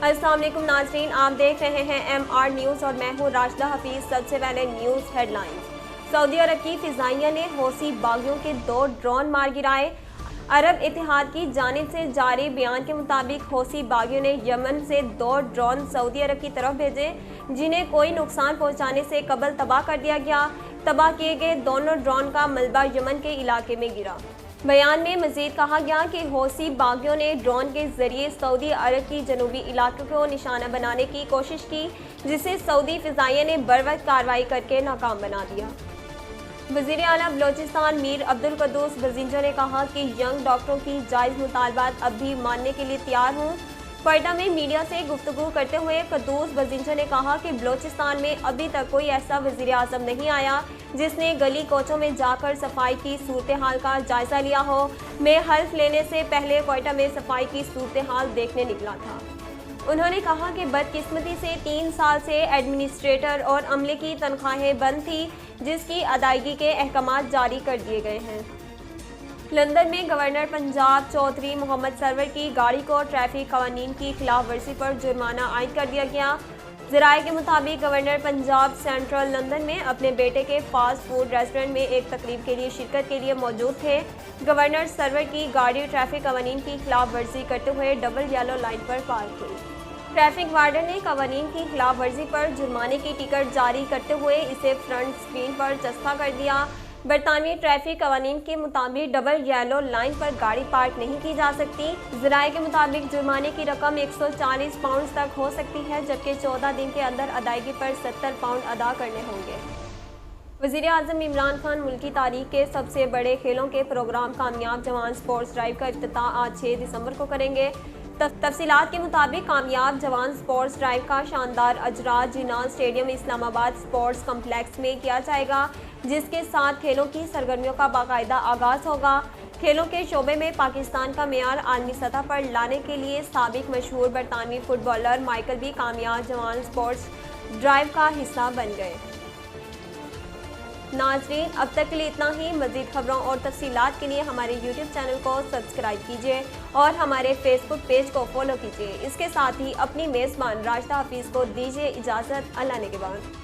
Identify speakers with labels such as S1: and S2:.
S1: السلام علیکم ناظرین، آپ دیکھ رہے ہیں MR نیوز اور میں ہوں راشدہ حفیظ۔ سب سے پہلے نیوز ہیڈ لائنز۔ سعودی عرب کی فضائیہ نے حوثی باغیوں کے 2 ڈرون مار گرائے۔ عرب اتحاد کی جانب سے جاری بیان کے مطابق حوثی باغیوں نے یمن سے 2 ڈرون سعودی عرب کی طرف بھیجے، جنہیں کوئی نقصان پہنچانے سے قبل تباہ کر دیا گیا۔ تباہ کیے گئے دونوں ڈرون کا ملبہ یمن کے علاقے میں گرا۔ بیان میں مزید کہا گیا کہ حوثی باغیوں نے ڈرون کے ذریعے سعودی عرب کی جنوبی علاقوں کو نشانہ بنانے کی کوشش کی، جسے سعودی فضائیہ نے بروقت کارروائی کرکے ناکام بنا دیا۔ وزیر اعلیٰ بلوچستان میر عبدالقدوس بزنجر نے کہا کہ ینگ ڈاکٹروں کی جائز مطالبات اب بھی ماننے کے لیے تیار ہوں۔ کوئٹہ میں میڈیا سے گفتگو کرتے ہوئے قدوس بزنجر نے کہا کہ بلوچستان میں ابھی تک کوئی ایسا وزیر اعظم نہیں آیا جس نے گلی کوچوں میں جا کر صفائی کی صورتحال کا جائزہ لیا ہو۔ میں حلف لینے سے پہلے کوئٹہ میں صفائی کی صورتحال دیکھنے نکلا تھا۔ انہوں نے کہا کہ بدقسمتی سے 3 سال سے ایڈمنسٹریٹر اور عملے کی تنخواہیں بند تھی، جس کی ادائیگی کے احکامات جاری کر دیے گئے ہیں۔ لندن میں گورنر پنجاب چودھری محمد سرور کی گاڑی کو ٹریفک قوانین کی خلاف ورزی پر جرمانہ عائد کر دیا گیا۔ ذرائع کے مطابق گورنر پنجاب سینٹرل لندن میں اپنے بیٹے کے فاسٹ فوڈ ریسٹورنٹ میں ایک تقریب کے لیے شرکت کے لیے موجود تھے۔ گورنر سرور کی گاڑی ٹریفک قوانین کی خلاف ورزی کرتے ہوئے ڈبل یلو لائن پر پارک ہوئی۔ ٹریفک وارڈن نے قوانین کی خلاف ورزی پر جرمانے کی ٹکٹ جاری کرتے ہوئے اسے فرنٹ اسکرین پر چسپاں کر دیا۔ برطانوی ٹریفک قوانین کے مطابق ڈبل یلو لائن پر گاڑی پارک نہیں کی جا سکتی۔ ذرائع کے مطابق جرمانے کی رقم 140 پاؤنڈز تک ہو سکتی ہے، جبکہ 14 دن کے اندر ادائیگی پر 70 پاؤنڈ ادا کرنے ہوں گے۔ وزیر اعظم عمران خان ملکی تاریخ کے سب سے بڑے کھیلوں کے پروگرام کامیاب جوان سپورٹس ڈرائیو کا افتتاح آج 6 دسمبر کو کریں گے۔ تفصیلات کے مطابق کامیاب جوان سپورٹس ڈرائیو کا شاندار اجرا جنال اسٹیڈیم اسلام آباد سپورٹس کمپلیکس میں کیا جائے گا، جس کے ساتھ کھیلوں کی سرگرمیوں کا باقاعدہ آغاز ہوگا۔ کھیلوں کے شعبے میں پاکستان کا معیار عالمی سطح پر لانے کے لیے سابق مشہور برطانوی فٹ بالر مائیکل بھی کامیاب جوان سپورٹس ڈرائیو کا حصہ بن گئے۔ ناظرین، اب تک کے لیے اتنا ہی۔ مزید خبروں اور تفصیلات کے لیے ہمارے YouTube چینل کو سبسکرائب کیجیے اور ہمارے فیس بک پیج کو فالو کیجیے۔ اس کے ساتھ ہی اپنی میزبان راشدہ حفیظ کو دیجیے اجازت۔ اللہ نے کے بعد۔